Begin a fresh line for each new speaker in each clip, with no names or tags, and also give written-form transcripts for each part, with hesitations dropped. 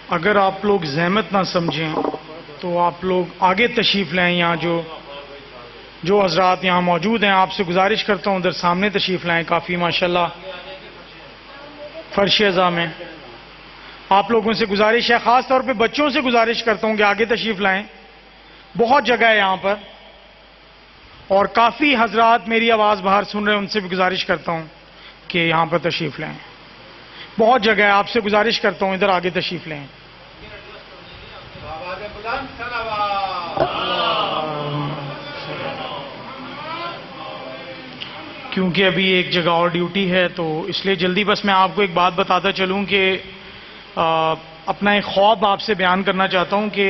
اگر آپ لوگ زحمت نہ سمجھیں تو آپ لوگ آگے تشریف لیں. یہاں جو حضرات یہاں موجود ہیں آپ سے گزارش کرتا ہوں ادھر سامنے تشریف لائیں. کافی ماشاءاللہ فرش اعضاء میں آپ لوگوں سے گزارش ہے, خاص طور پہ بچوں سے گزارش کرتا ہوں کہ آگے تشریف لائیں. بہت جگہ ہے یہاں پر اور کافی حضرات میری آواز باہر سن رہے ہیں, ان سے بھی گزارش کرتا ہوں کہ یہاں پر تشریف لائیں. بہت جگہ ہے, آپ سے گزارش کرتا ہوں ادھر آگے تشریف لیں. کیونکہ ابھی ایک جگہ اور ڈیوٹی ہے تو اس لیے جلدی بس میں آپ کو ایک بات بتاتا چلوں کہ اپنا ایک خواب آپ سے بیان کرنا چاہتا ہوں کہ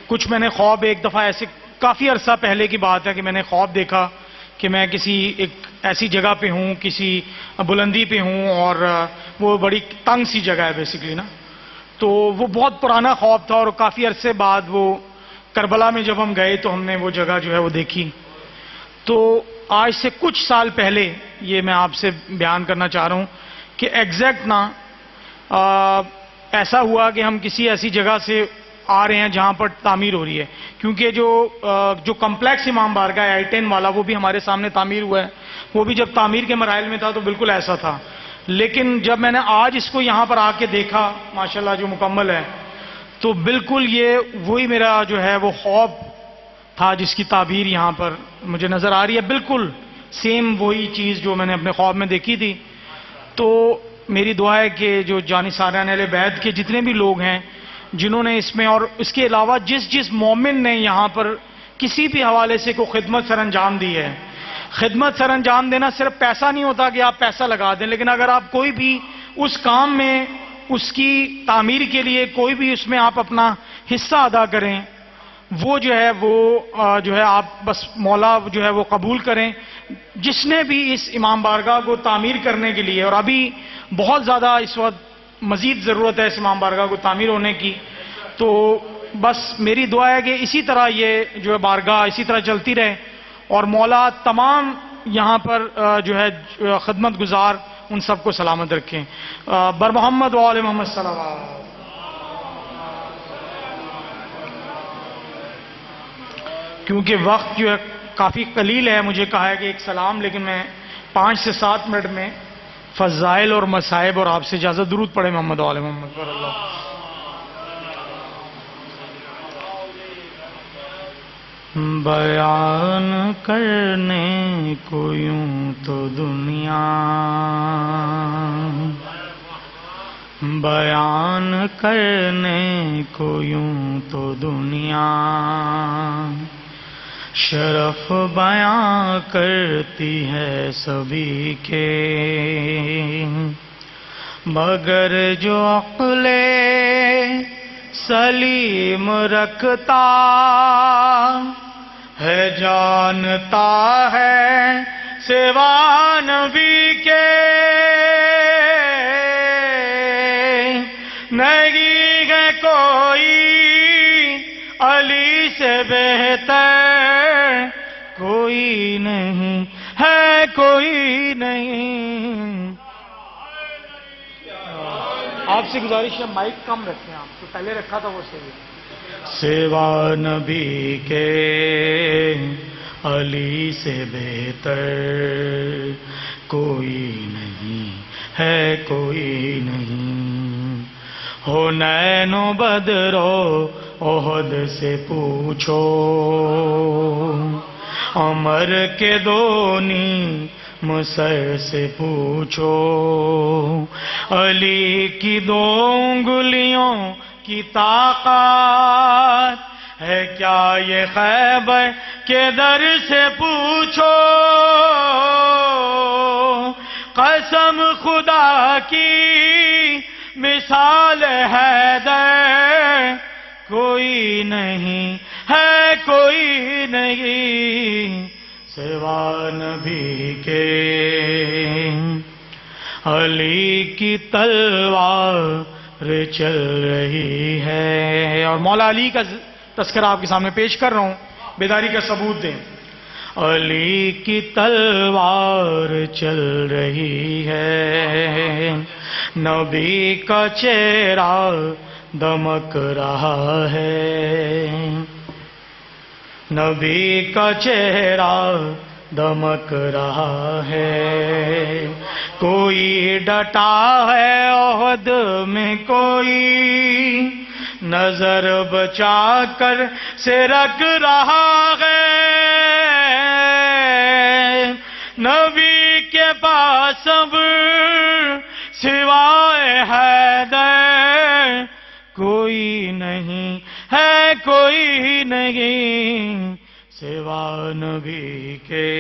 کچھ میں نے خواب ایک دفعہ ایسے کافی عرصہ پہلے کی بات ہے کہ میں نے خواب دیکھا کہ میں کسی ایک ایسی جگہ پہ ہوں, کسی بلندی پہ ہوں اور وہ بڑی تنگ سی جگہ ہے بیسیکلی نا. تو وہ بہت پرانا خواب تھا اور کافی عرصے بعد وہ کربلا میں جب ہم گئے تو ہم نے وہ جگہ جو ہے وہ دیکھی. تو آج سے کچھ سال پہلے یہ میں آپ سے بیان کرنا چاہ رہا ہوں کہ ایگزیکٹ نا ایسا ہوا کہ ہم کسی ایسی جگہ سے آ رہے ہیں جہاں پر تعمیر ہو رہی ہے, کیونکہ جو کمپلیکس امام بارگاہ ہے I-10 والا وہ بھی ہمارے سامنے تعمیر ہوا ہے. وہ بھی جب تعمیر کے مراحل میں تھا تو بالکل ایسا تھا, لیکن جب میں نے آج اس کو یہاں پر آ کے دیکھا ماشاءاللہ جو مکمل ہے تو بالکل یہ وہی میرا جو ہے وہ خواب تھا جس کی تعبیر یہاں پر مجھے نظر آ رہی ہے. بالکل سیم وہی چیز جو میں نے اپنے خواب میں دیکھی تھی. تو میری دعا ہے کہ جو جانثاران اہل بیت کے جتنے بھی لوگ ہیں جنہوں نے اس میں اور اس کے علاوہ جس مومن نے یہاں پر کسی بھی حوالے سے کوئی خدمت سر انجام دی ہے, خدمت سر انجام دینا صرف پیسہ نہیں ہوتا کہ آپ پیسہ لگا دیں, لیکن اگر آپ کوئی بھی اس کام میں اس کی تعمیر کے لیے کوئی بھی اس میں آپ اپنا حصہ ادا کریں, وہ جو ہے آپ بس مولا جو ہے وہ قبول کریں. جس نے بھی اس امام بارگاہ کو تعمیر کرنے کے لیے, اور ابھی بہت زیادہ اس وقت مزید ضرورت ہے اس امام بارگاہ کو تعمیر ہونے کی, تو بس میری دعا ہے کہ اسی طرح یہ جو ہے بارگاہ اسی طرح چلتی رہے اور مولا تمام یہاں پر جو ہے خدمت گزار ان سب کو سلامت رکھیں. بر محمد و آل محمد صلی اللہ علیہ وسلم. کیونکہ وقت جو ہے کافی قلیل ہے, مجھے کہا ہے کہ ایک سلام, لیکن میں 5 سے 7 منٹ میں فضائل اور مصائب اور آپ سے اجازت درود پڑھے محمد و آل محمد پر اللہ. بیان کرنے کو یوں تو دنیا, بیان کرنے کو یوں تو دنیا شرف بیاں کرتی ہے سبھی کے, مگر جو عقل سلیم رکھتا ہے جانتا ہے سوا نبی کے, نہیں ہے کوئی علی سے بہتر, کوئی نہیں ہے کوئی نہیں. آپ سے گزارش ہے مائک کم رکھیں, آپ تو پہلے رکھا تھا وہ صحیح. سوا نبی کے علی سے بہتر کوئی نہیں ہے کوئی نہیں. حنین و بدر و احد سے پوچھو, عمر کے دونی مسر سے پوچھو, علی کی 2 انگلیوں کی طاقت ہے کیا یہ خیبر کے در سے پوچھو, قسم خدا کی مثال حیدر کوئی نہیں ہے کوئی نہیں سوا نبی کے. علی کی تلوار چل رہی ہے, اور مولا علی کا تذکرہ آپ کے سامنے پیش کر رہا ہوں, بیداری کا ثبوت دیں. علی کی تلوار چل رہی ہے, نبی کا چہرہ دمک رہا ہے، نبی کا چہرہ دمک رہا ہے، کوئی ڈٹا ہے عہد میں، کوئی نظر بچا کر سے رکھ رہا ہے، نبی کے پاس اب سوائے حیدر کوئی نہیں ہے، کوئی نہیں سوا نبی کے۔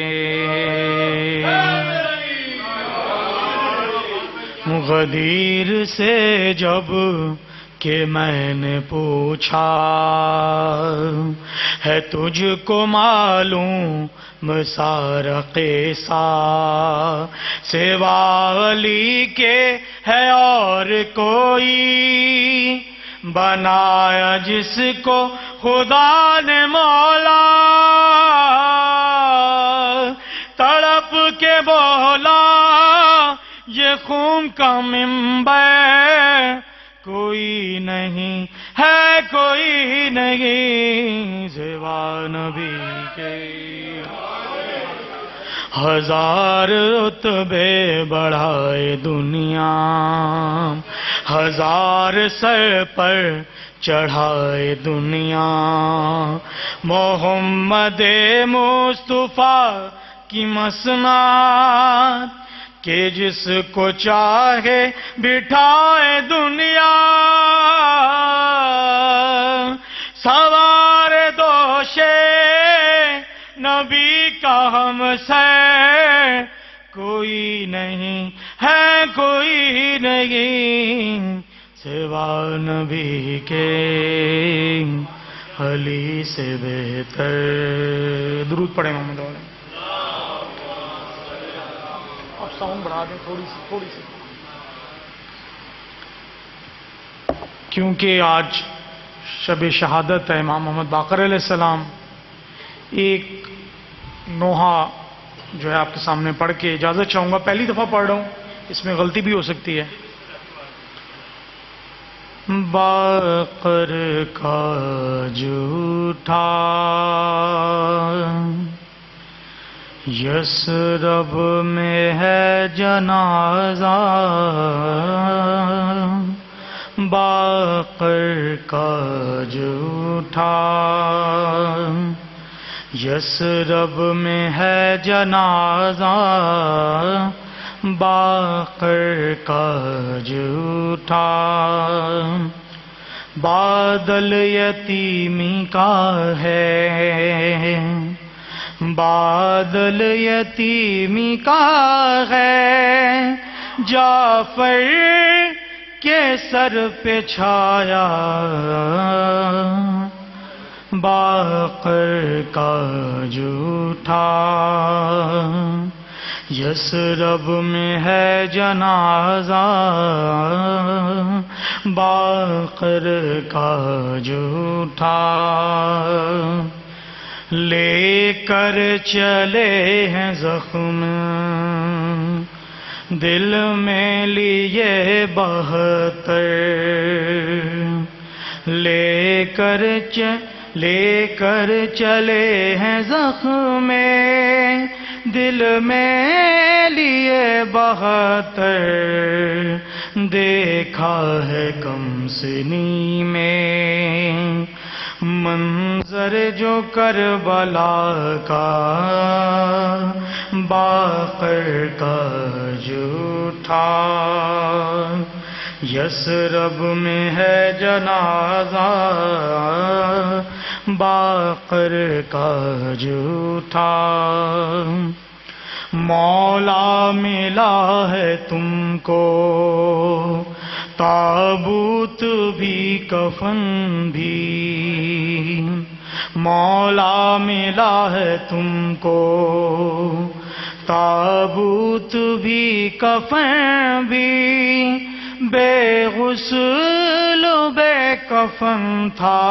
غدیر سے جب کہ میں نے پوچھا ہے تجھ کو معلوم مسار قیسا، سوا علی کے ہے اور کوئی، بنایا جس کو خدا نے مولا، تڑپ کے بولا یہ خون کا منبر کوئی نہیں ہے، کوئی نہیں سوا نبی کے۔ ہزار رتبے بڑھائے دنیا، ہزار سر پر چڑھائے دنیا، محمد مصطفیٰ کی مسناد کہ جس کو چاہے بٹھائے دنیا، سوار دوشے نبی کا ہم سے کوئی نہیں ہے، کوئی نہیں سوا نبی کے، علی سے بہتر۔ درود پڑھیں محمد علیہ۔ اب ساؤنڈ بڑھا دیں تھوڑی سی، کیونکہ آج شب شہادت ہے امام محمد باقر علیہ السلام۔ ایک نوحہ جو ہے آپ کے سامنے پڑھ کے اجازت چاہوں گا، پہلی دفعہ پڑھ رہا ہوں، اس میں غلطی بھی ہو سکتی ہے۔ باقر کا جھوٹا یثرب میں ہے جنازہ، باقر کا جھوٹا یثرب میں ہے جنازہ، باقر کا جھوٹا بادل یتیمی کا ہے، بادل یتیمی کا ہے، جعفر کے سر پہ چھایا، باقر کا جھوٹا یثرب میں ہے جنازہ، باقر کا جھوٹا لے کر چلے ہیں زخم، دل میں لیے 72 لے کر چلے ہیں زخم، دل میں لیے 72 دیکھا ہے کم سنی میں منظر جو کربلا کا، باقر کا جھوٹا یثرب میں ہے جنازہ، باقر کا جھوٹا مولا ملا ہے تم کو، تابوت بھی کفن بھی، مولا ملا ہے تم کو، تابوت بھی کفن بھی، بے غسل بے کفن تھا،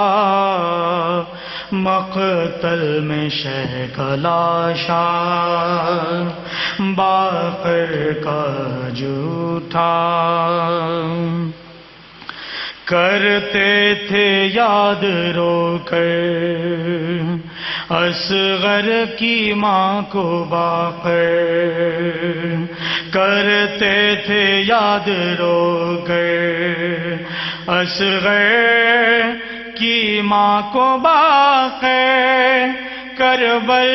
مقتل میں شہ کا لاشا، باقر کا جھوٹا کرتے تھے یاد رو کر اصغر کی ماں کو باقر، کرتے تھے یاد رو کر اصغر کی ماں کو باقر، کربل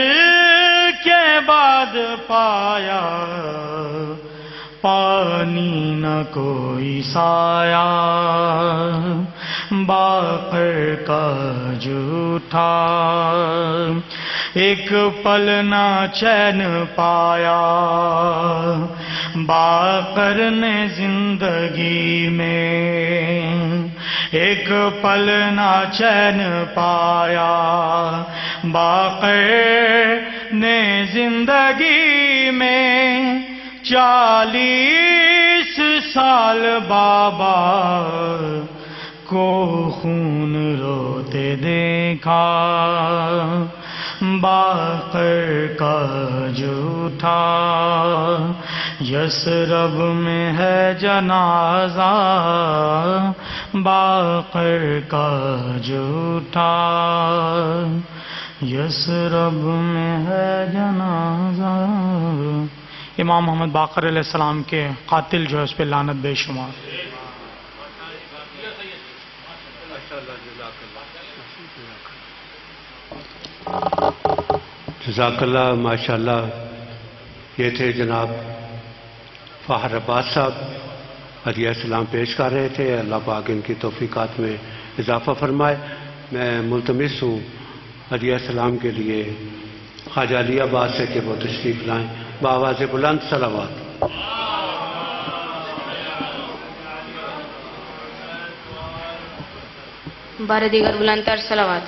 کے بعد پایا پانی نہ کوئی سایہ، باقر کا جھوٹا ایک پل نہ چین پایا، باقر نے زندگی میں ایک پل نہ چین پایا، باقر نے زندگی میں 40 سال بابا کو خون روتے دیکھا، باقر کا جھوٹا یثرب میں ہے جنازہ، باقر کا جھوٹا یثرب میں ہے جنازہ۔ امام محمد باقر علیہ السلام کے قاتل جو ہے اس پہ لعنت بے شمار۔
جزاک اللہ، ماشاءاللہ۔ یہ تھے جناب فاہر عباس صاحب، ہدیہ سلام پیش کر رہے تھے۔ اللہ پاک ان کی توفیقات میں اضافہ فرمائے۔ میں ملتمس ہوں ہدیہ سلام کے لیے خواجہ علی آباد سے کہ وہ تشریف لائیں بآواز بلند صلوات۔
بار دیگر بلند تر صلوات۔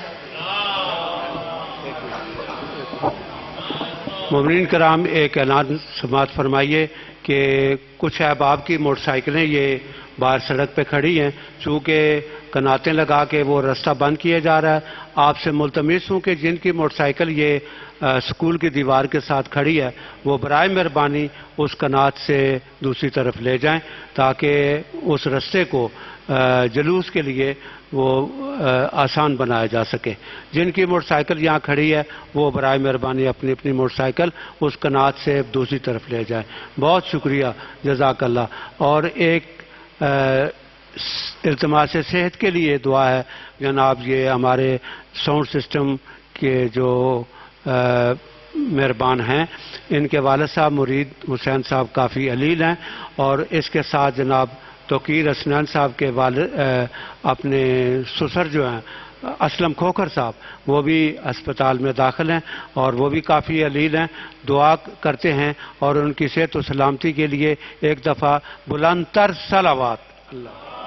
مومنین کرام، ایک اعلان سماعت فرمائیے کہ کچھ احباب کی موٹر سائیکلیں یہ باہر سڑک پہ کھڑی ہیں، چونکہ کناتیں لگا کے وہ راستہ بند کیا جا رہا ہے۔ آپ سے ملتمس ہوں کہ جن کی موٹر سائیکل یہ اسکول کی دیوار کے ساتھ کھڑی ہے وہ برائے مہربانی اس کنات سے دوسری طرف لے جائیں تاکہ اس راستے کو جلوس کے لیے وہ آسان بنایا جا سکے۔ جن کی موٹر سائیکل یہاں کھڑی ہے وہ برائے مہربانی اپنی اپنی موٹر سائیکل اس کنات سے دوسری طرف لے جائیں۔ بہت شکریہ، جزاک اللہ۔ اور ایک التماس صحت کے لیے دعا ہے جناب، یہ ہمارے ساؤنڈ سسٹم کے جو مہربان ہیں، ان کے والد صاحب مرید حسین صاحب کافی علیل ہیں، اور اس کے ساتھ جناب توقیر حسنین صاحب کے والد اپنے سسر جو ہیں اسلم کھوکھر صاحب، وہ بھی اسپتال میں داخل ہیں اور وہ بھی کافی علیل ہیں۔ دعا کرتے ہیں اور ان کی صحت و سلامتی کے لیے ایک دفعہ بلند تر صلوات۔ اللہ